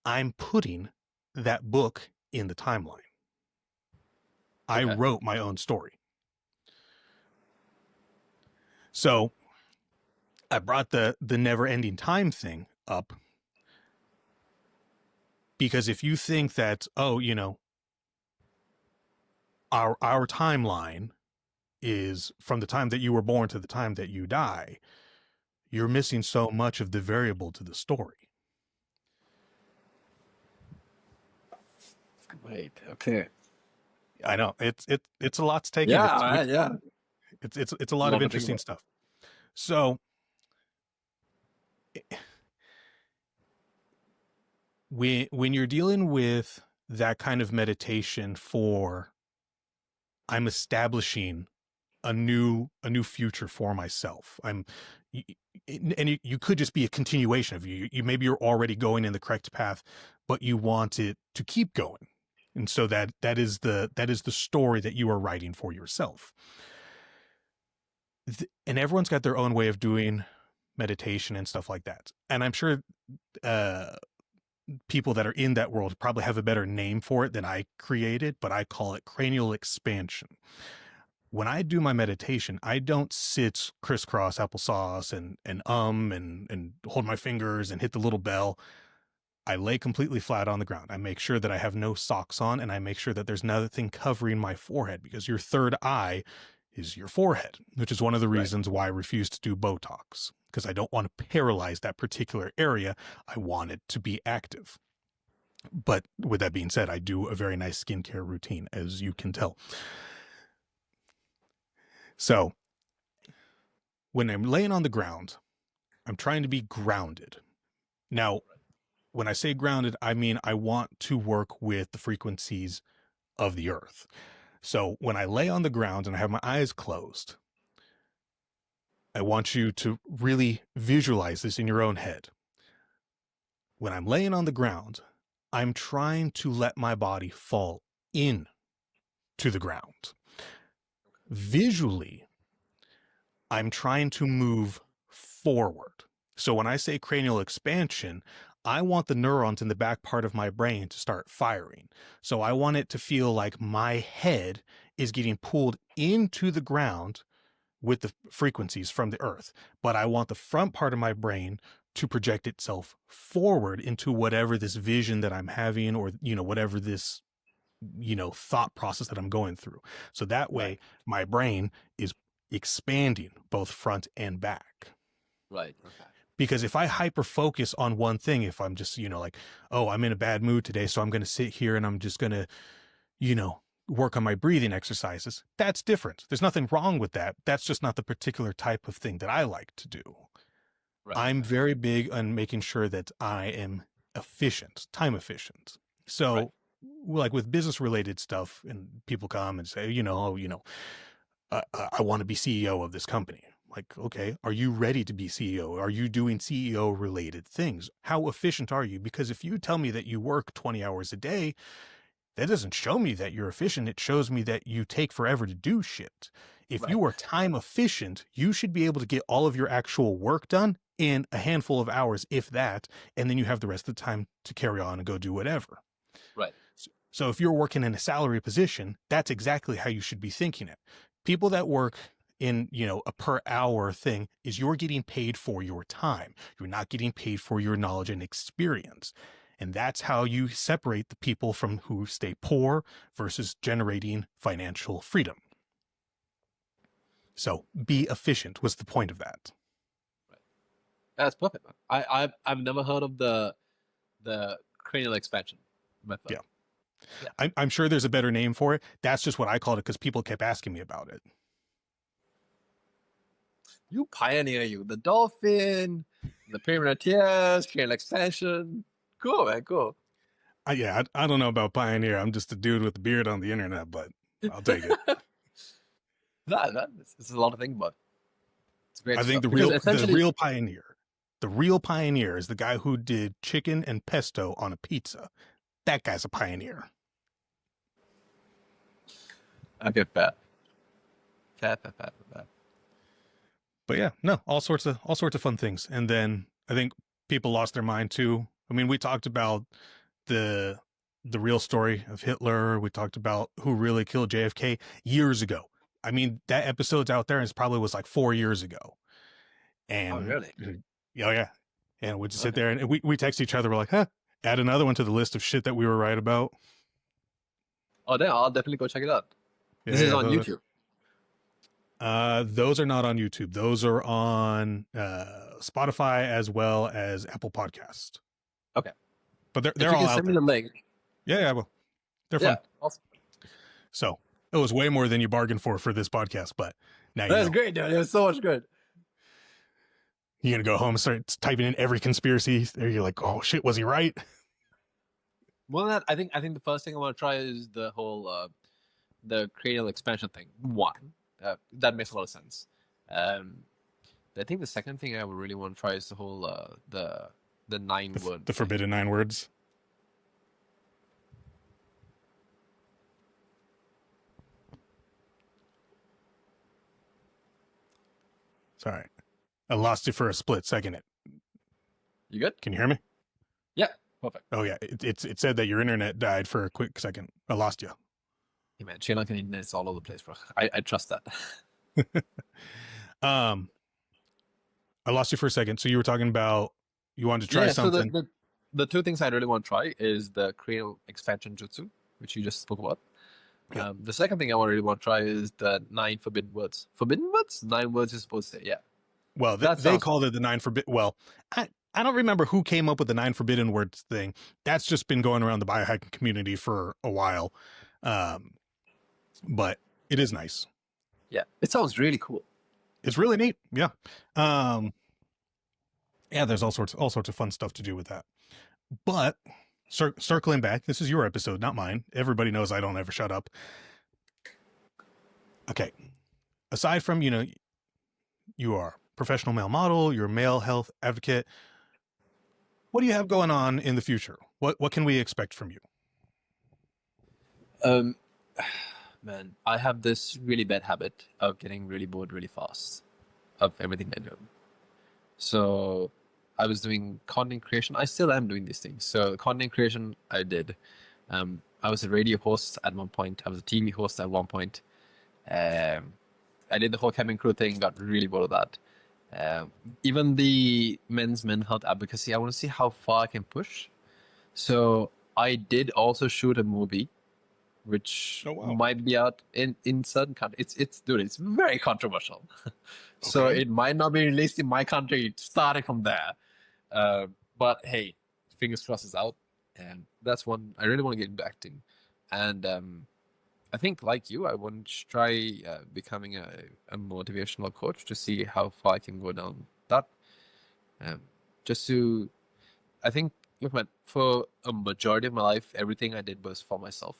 I'm putting that book in the timeline. I Okay. wrote my own story. So I brought the never-ending time thing up because if you think that, our timeline is from the time that you were born to the time that you die, you're missing so much of the variable to the story. Wait. Okay. I know it's a lot to take in. Yeah. It's a lot of interesting stuff. So when you're dealing with that kind of meditation for I'm establishing a new future for myself. And you could just be a continuation of you. Maybe you're already going in the correct path, but you want it to keep going. And so that is the story that you are writing for yourself. And everyone's got their own way of doing meditation and stuff like that. And I'm sure people that are in that world probably have a better name for it than I created, but I call it cranial expansion. when I do my meditation, I don't sit crisscross applesauce and hold my fingers and hit the little bell. I lay completely flat on the ground. I make sure that I have no socks on, and I make sure that there's nothing covering my forehead, because your third eye is your forehead, which is one of the reasons why I refuse to do Botox, because I don't want to paralyze that particular area. I want it to be active. But with that being said, I do a very nice skincare routine, as you can tell. So when I'm laying on the ground, I'm trying to be grounded. Now, when I say grounded, I mean I want to work with the frequencies of the earth. So when I lay on the ground and I have my eyes closed, I want you to really visualize this in your own head. When I'm laying on the ground, I'm trying to let my body fall in to the ground. Visually, I'm trying to move forward. So when I say cranial expansion, I want the neurons in the back part of my brain to start firing. So I want it to feel like my head is getting pulled into the ground with the frequencies from the earth. But I want the front part of my brain to project itself forward into whatever this vision that I'm having, or, whatever this, thought process that I'm going through. So that way my brain is expanding both front and back. Right. Okay. Because if I hyper focus on one thing, if I'm just, like, oh, I'm in a bad mood today, so I'm going to sit here and I'm just going to, work on my breathing exercises, that's different. There's nothing wrong with that. That's just not the particular type of thing that I like to do. Right. I'm very big on making sure that I am efficient, time efficient. So like with business related stuff, and people come and say, I want to be CEO of this company. Like, okay, are you ready to be CEO? Are you doing CEO related things? How efficient are you? Because if you tell me that you work 20 hours a day, that doesn't show me that you're efficient. It shows me that you take forever to do shit. If you are time efficient, you should be able to get all of your actual work done in a handful of hours, if that, and then you have the rest of the time to carry on and go do whatever. Right. So if you're working in a salary position, that's exactly how you should be thinking it. People that work in, a per hour thing is you're getting paid for your time. You're not getting paid for your knowledge and experience. And that's how you separate the people from who stay poor versus generating financial freedom. So be efficient was the point of that. Right. That's perfect. I've never heard of the cranial expansion method. Yeah. I'm sure there's a better name for it. That's just what I called it because people kept asking me about it. You pioneer, the dolphin, the pyramid of tears, cranial expansion. Cool, man. Cool. I don't know about pioneer. I'm just a dude with a beard on the internet, but I'll take it. This is a lot to think about. It's great. I think the real pioneer is the guy who did chicken and pesto on a pizza. That guy's a pioneer. I get that. Fat. But yeah, no, all sorts of fun things. And then I think people lost their mind too. I mean, we talked about the real story of Hitler. We talked about who really killed JFK years ago. I mean, that episode's out there and it probably was like 4 years ago. And oh, really? Yeah. And we'd just sit there and we text each other. We're like, add another one to the list of shit that we were right about. Oh, then I'll definitely go check it out. This is on YouTube. Those are not on YouTube. Those are on Spotify as well as Apple Podcast. Okay. But they're all out send there. Me the link. Yeah, well, they're fun. Awesome. So it was way more than you bargained for this podcast, but now you know. That's great, dude. It was so much good. You're going to go home and start typing in every conspiracy. There you're like, oh shit, was he right? Well, I think the first thing I want to try is the whole the cranial expansion thing. One, that makes a lot of sense. I think the second thing I would really want to try is the whole the 9 word. The forbidden 9 words. Sorry, I lost you for a split second. You good? Can you hear me? Yeah, perfect. Oh yeah, it said that your internet died for a quick second. I lost you. Hey man, Sri Lankan internet is all over the place, bro. I trust that. Um, I lost you for a second. So you were talking about you wanted to try Yeah, so something. the two things I really want to try is the cranial expansion jutsu, which you just spoke about. Yeah. The second thing I really want to try is the 9 forbidden words. Forbidden words? 9 words you're supposed to say. Yeah, Well, that they sounds called it the nine forbidden. Well, I don't remember who came up with the nine forbidden words thing. That's just been going around the biohacking community for a while. Um, but it is nice. yeah, it sounds really cool. It's really neat. Yeah. Um, yeah, there's all sorts of fun stuff to do with that. But circling back, this is your episode, not mine. Everybody knows I don't ever shut up. Okay. Aside from, you are a professional male model, you're a male health advocate. What do you have going on in the future? What can we expect from you? Um, man, I have this really bad habit of getting really bored really fast of everything I do. So I was doing content creation. I still am doing these things. So content creation, I did. I was a radio host at one point. I was a TV host at one point. I did the whole cabin crew thing. Got really bored of that. Even the mental health advocacy. I want to see how far I can push. So I did also shoot a movie, which Oh, wow. might be out in certain countries. It's very controversial. So Okay. it might not be released in my country starting from there. But hey, fingers crossed it's out. And that's one I really want to get into acting. And I think, like you, I want to try becoming a motivational coach to see how far I can go down that. Just to, I think, look, man, for a majority of my life, everything I did was for myself.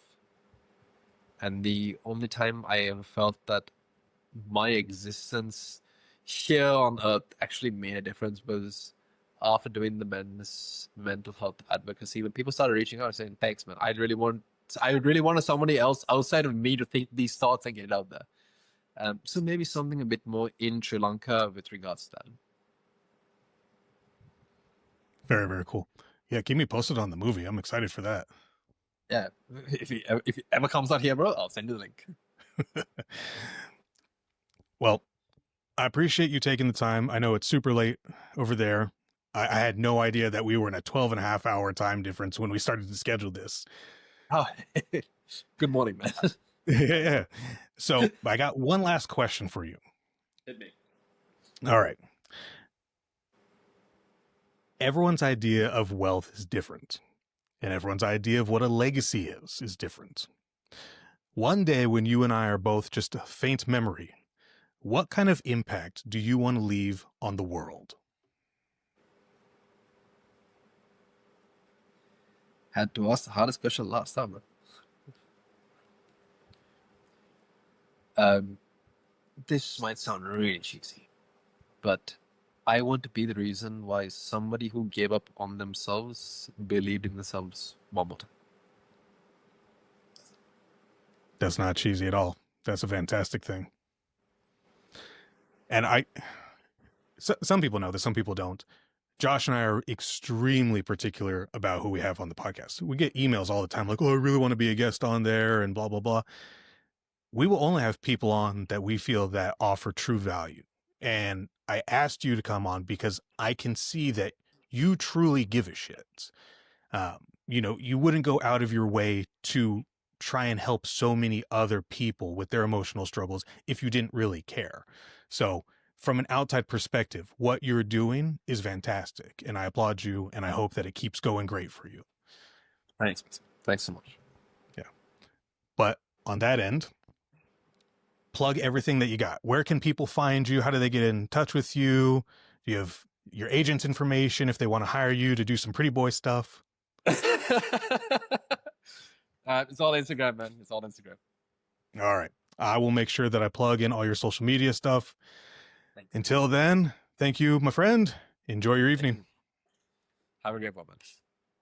And the only time I ever felt that my existence here on Earth actually made a difference was after doing the men's mental health advocacy. When people started reaching out saying, "Thanks, man. I really wanted somebody else outside of me to think these thoughts and get it out there." So maybe something a bit more in Sri Lanka with regards to that. Very, very cool. Yeah, keep me posted on the movie. I'm excited for that. Yeah, if it ever comes out here, bro, I'll send you the link. Well, I appreciate you taking the time. I know it's super late over there. I had no idea that we were in a 12 and a half hour time difference when we started to schedule this. Oh, good morning, man. Yeah. So I got one last question for you. Hit me. All right. Everyone's idea of wealth is different, and everyone's idea of what a legacy is different. One day when you and I are both just a faint memory, what kind of impact do you want to leave on the world? Had to ask the hardest question last time, bro. This might sound really cheesy, but I want to be the reason why somebody who gave up on themselves believed in themselves one more time. That's not cheesy at all. That's a fantastic thing. And some people know this, some people don't. Josh and I are extremely particular about who we have on the podcast. We get emails all the time like, "Oh, I really want to be a guest on there," and blah, blah, blah. We will only have people on that we feel that offer true value. And I asked you to come on because I can see that you truly give a shit. You wouldn't go out of your way to try and help so many other people with their emotional struggles if you didn't really care. So from an outside perspective, what you're doing is fantastic. And I applaud you, and I hope that it keeps going great for you. Thanks. Thanks so much. Yeah. But on that end, plug everything that you got. Where can people find you? How do they get in touch with you? Do you have your agent's information if they want to hire you to do some pretty boy stuff? It's all Instagram, man. It's all Instagram. All right. I will make sure that I plug in all your social media stuff. Thanks. Until then, thank you, my friend. Enjoy your evening. Have a great one, man.